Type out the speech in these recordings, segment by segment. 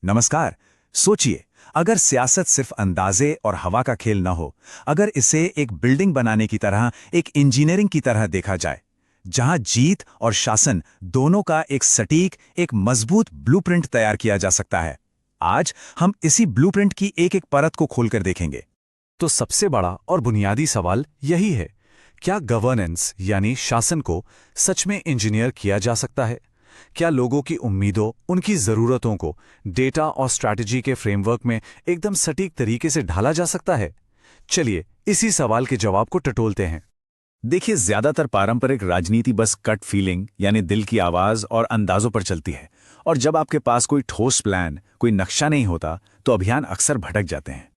नमस्कार। सोचिए, अगर सियासत सिर्फ अंदाजे और हवा का खेल न हो, अगर इसे एक बिल्डिंग बनाने की तरह, एक इंजीनियरिंग की तरह देखा जाए, जहां जीत और शासन दोनों का एक सटीक, एक मजबूत ब्लूप्रिंट तैयार किया जा सकता है। आज हम इसी ब्लूप्रिंट की एक-एक परत को खोलकर देखेंगे। तो सबसे बड़ा और बुनियादी सवाल यही है, क्या गवर्नेंस यानी शासन को सच में इंजीनियर किया जा सकता है? क्या लोगों की उम्मीदों, उनकी ज़रूरतों को डेटा और स्ट्रैटेजी के फ्रेमवर्क में एकदम सटीक तरीके से ढाला जा सकता है? चलिए इसी सवाल के जवाब को टटोलते हैं। देखिए, ज्यादातर पारंपरिक राजनीति बस कट फीलिंग यानी दिल की आवाज और अंदाजों पर चलती है, और जब आपके पास कोई ठोस प्लान, कोई नक्शा नहीं होता, तो अभियान अक्सर भटक जाते हैं।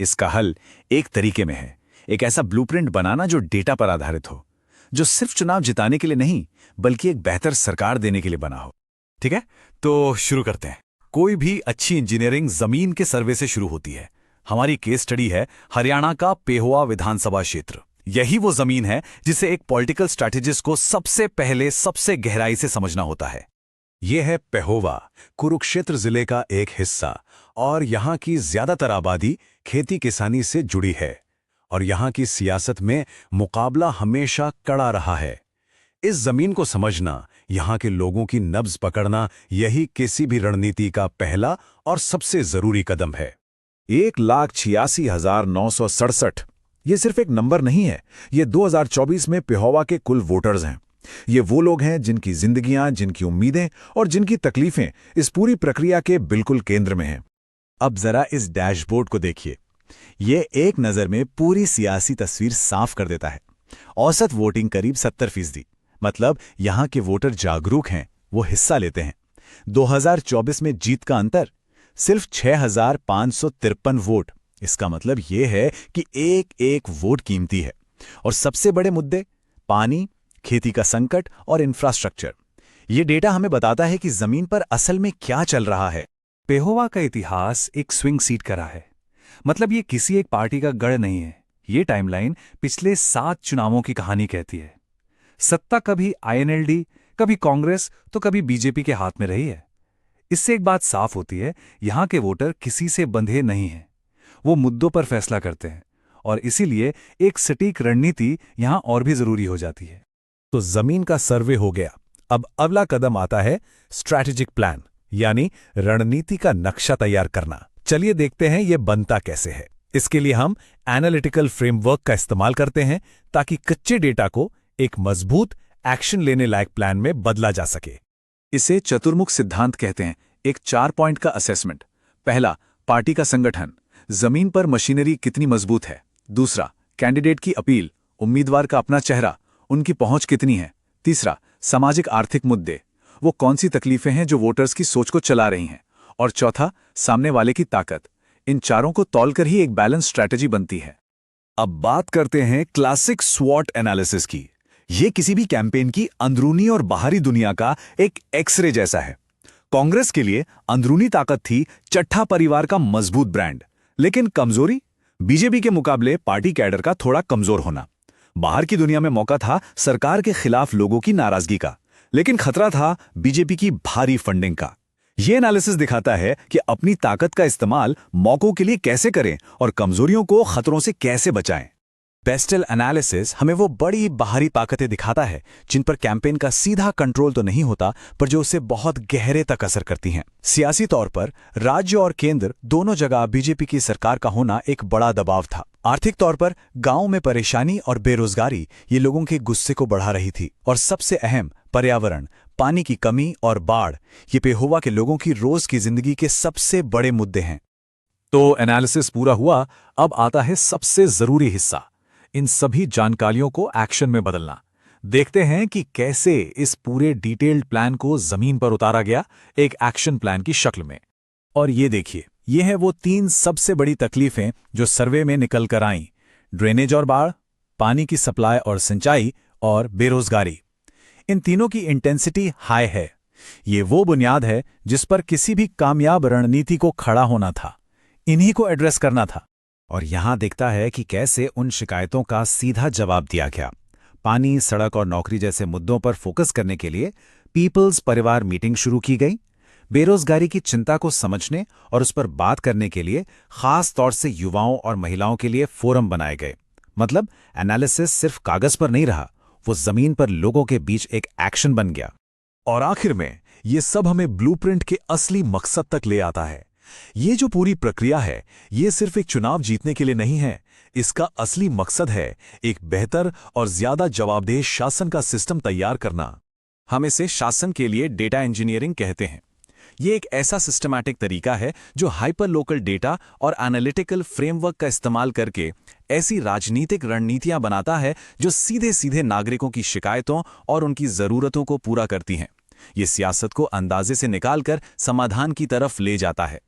इसका हल एक तरीके में है, एक ऐसा ब्लूप्रिंट बनाना जो डेटा पर आधारित हो, जो सिर्फ चुनाव जिताने के लिए नहीं, बल्कि एक बेहतर सरकार देने के लिए बना हो। ठीक है, तो शुरू करते हैं। कोई भी अच्छी इंजीनियरिंग जमीन के सर्वे से शुरू होती है। हमारी केस स्टडी है हरियाणा का पेहोवा विधानसभा क्षेत्र। यही वो जमीन है जिसे एक पॉलिटिकल स्ट्रैटेजिस्ट को सबसे पहले सबसे गहराई से समझना होता है। ये है पेहोवा, कुरुक्षेत्र जिले का एक हिस्सा, और यहाँ की ज्यादातर आबादी खेती किसानी से जुड़ी है, और यहाँ की सियासत में मुकाबला हमेशा कड़ा रहा है। इस जमीन को समझना, यहाँ के लोगों की नब्ज पकड़ना, यही किसी भी रणनीति का पहला और सबसे जरूरी कदम है। 1,86,967 ये सिर्फ एक नंबर नहीं है, ये 2024 में पेहोवा के कुल वोटर्स हैं। ये वो लोग हैं जिनकी जिंदगियां, जिनकी उम्मीदें और जिनकी तकलीफें इस पूरी प्रक्रिया के बिल्कुल केंद्र में हैं। अब जरा इस डैशबोर्ड को देखिए। ये एक नज़र में पूरी सियासी तस्वीर साफ कर देता है। औसत वोटिंग करीब 70%, मतलब यहाँ के वोटर जागरूक हैं, वो हिस्सा लेते हैं। 2024 में जीत का अंतर सिर्फ 6,553 वोट। इसका मतलब ये है कि एक एक वोट कीमती है। और सबसे बड़े मुद्दे, पानी, खेती का संकट और इंफ्रास्ट्रक्चर। ये डेटा हमें बताता है कि जमीन पर असल में क्या चल रहा है। पेहोवा का इतिहास एक स्विंग सीट का रहा है। मतलब ये किसी एक पार्टी का गढ़ नहीं है। ये टाइमलाइन पिछले 7 चुनावों की कहानी कहती है। सत्ता कभी आईएनएलडी, कभी कांग्रेस, तो कभी बीजेपी के हाथ में रही है। इससे एक बात साफ होती है, यहां के वोटर किसी से बंधे नहीं हैं। वो मुद्दों पर फैसला करते हैं, और इसीलिए एक सटीक रणनीति यहां और भी जरूरी हो जाती है। तो जमीन का सर्वे हो गया। अब अगला कदम आता है स्ट्रैटेजिक प्लान, यानी रणनीति का नक्शा तैयार करना। चलिए देखते हैं ये बनता कैसे है। इसके लिए हम एनालिटिकल फ्रेमवर्क का इस्तेमाल करते हैं, ताकि कच्चे डेटा को एक मजबूत, एक्शन लेने लायक प्लान में बदला जा सके। इसे चतुर्मुख सिद्धांत कहते हैं, एक 4 पॉइंट का असेसमेंट। पहला, पार्टी का संगठन, जमीन पर मशीनरी कितनी मजबूत है। दूसरा, कैंडिडेट की अपील, उम्मीदवार का अपना चेहरा, उनकी पहुंच कितनी है। तीसरा, सामाजिक आर्थिक मुद्दे, वो कौन सी तकलीफें हैं जो वोटर्स की सोच को चला रही हैं। और चौथा, सामने वाले की ताकत। इन चारों को तौलकर ही एक बैलेंस स्ट्रैटेजी बनती है। अब बात करते हैं क्लासिक स्वॉट एनालिसिस की। ये किसी भी कैंपेन की अंदरूनी और बाहरी दुनिया का एक एक्सरे जैसा है। कांग्रेस के लिए अंदरूनी ताकत थी चट्ठा परिवार का मजबूत ब्रांड, लेकिन कमजोरी बीजेपी के मुकाबले पार्टी कैडर का थोड़ा कमजोर होना। बाहर की दुनिया में मौका था सरकार के खिलाफ लोगों की नाराजगी का, लेकिन खतरा था बीजेपी की भारी फंडिंग का। यह एनालिसिस दिखाता है कि अपनी ताकत का इस्तेमाल मौकों के लिए कैसे करें और कमजोरियों को खतरों से कैसे बचाएं। बेस्टेल एनालिसिस हमें वो बड़ी बाहरी ताकतें दिखाता है जिन पर कैंपेन का सीधा कंट्रोल तो नहीं होता, पर जो उसे बहुत गहरे तक असर करती हैं। सियासी तौर पर राज्य और केंद्र दोनों जगह बीजेपी की सरकार का होना एक बड़ा दबाव था। आर्थिक तौर पर गांव में परेशानी और बेरोजगारी ये लोगों के गुस्से को बढ़ा रही थी। और सबसे अहम, पर्यावरण, पानी की कमी और बाढ़, ये पेहोवा के लोगों की रोज की जिंदगी के सबसे बड़े मुद्दे हैं। तो एनालिसिस पूरा हुआ, अब आता है सबसे जरूरी हिस्सा, इन सभी जानकारियों को एक्शन में बदलना। देखते हैं कि कैसे इस पूरे डिटेल्ड प्लान को जमीन पर उतारा गया, एक एक्शन प्लान की शक्ल में। और ये देखिए, ये है वो 3 सबसे बड़ी तकलीफें जो सर्वे में निकल कर आईं: ड्रेनेज और बाढ़, पानी की सप्लाई और सिंचाई, और बेरोजगारी। इन तीनों की इंटेंसिटी हाई है। ये वो बुनियाद है जिस पर किसी भी कामयाब रणनीति को खड़ा होना था, इन्हीं को एड्रेस करना था। और यहां दिखता है कि कैसे उन शिकायतों का सीधा जवाब दिया गया। पानी, सड़क और नौकरी जैसे मुद्दों पर फोकस करने के लिए पीपल्स परिवार मीटिंग शुरू की गई। बेरोजगारी की चिंता को समझने और उस पर बात करने के लिए खास तौर से युवाओं और महिलाओं के लिए फोरम बनाए गए। मतलब एनालिसिस सिर्फ कागज पर नहीं रहा, वो जमीन पर लोगों के बीच एक एक्शन बन गया। और आखिर में ये सब हमें ब्लूप्रिंट के असली मकसद तक ले आता है। ये जो पूरी प्रक्रिया है, ये सिर्फ एक चुनाव जीतने के लिए नहीं है। इसका असली मकसद है एक बेहतर और ज्यादा जवाबदेह शासन का सिस्टम तैयार करना। हम इसे शासन के लिए डेटा इंजीनियरिंग कहते हैं। ये एक ऐसा सिस्टमैटिक तरीका है जो हाइपर लोकल डेटा और एनालिटिकल फ्रेमवर्क का इस्तेमाल करके ऐसी राजनीतिक रणनीतियां बनाता है जो सीधे सीधे नागरिकों की शिकायतों और उनकी जरूरतों को पूरा करती हैं। ये सियासत को अंदाजे से निकालकर समाधान की तरफ ले जाता है।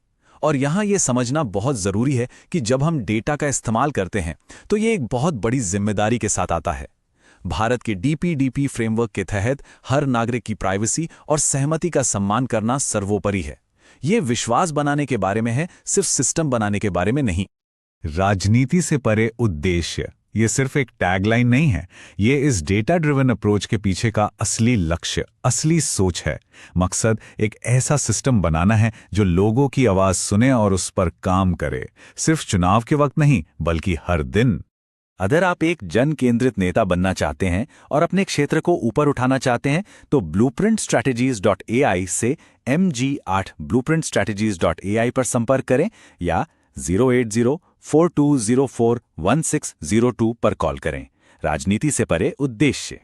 और यहां यह समझना बहुत जरूरी है कि जब हम डेटा का इस्तेमाल करते हैं तो ये एक बहुत बड़ी जिम्मेदारी के साथ आता है। भारत के डीपीडीपी फ्रेमवर्क के तहत हर नागरिक की प्राइवेसी और सहमति का सम्मान करना सर्वोपरि है। ये विश्वास बनाने के बारे में है, सिर्फ सिस्टम बनाने के बारे में नहीं। राजनीति से परे उद्देश्य ये सिर्फ एक टैगलाइन नहीं है, ये इस डेटा ड्रिवन अप्रोच के पीछे का असली लक्ष्य, असली सोच है। मकसद एक ऐसा सिस्टम बनाना है जो लोगों की आवाज सुने और उस पर काम करे, सिर्फ चुनाव के वक्त नहीं बल्कि हर दिन। अगर आप एक जन केंद्रित नेता बनना चाहते हैं और अपने क्षेत्र को ऊपर उठाना चाहते हैं तो blueprintstrategies.ai से MG8 blueprintstrategies.ai पर संपर्क करें या 08042041602 पर कॉल करें। राजनीति से परे उद्देश्य।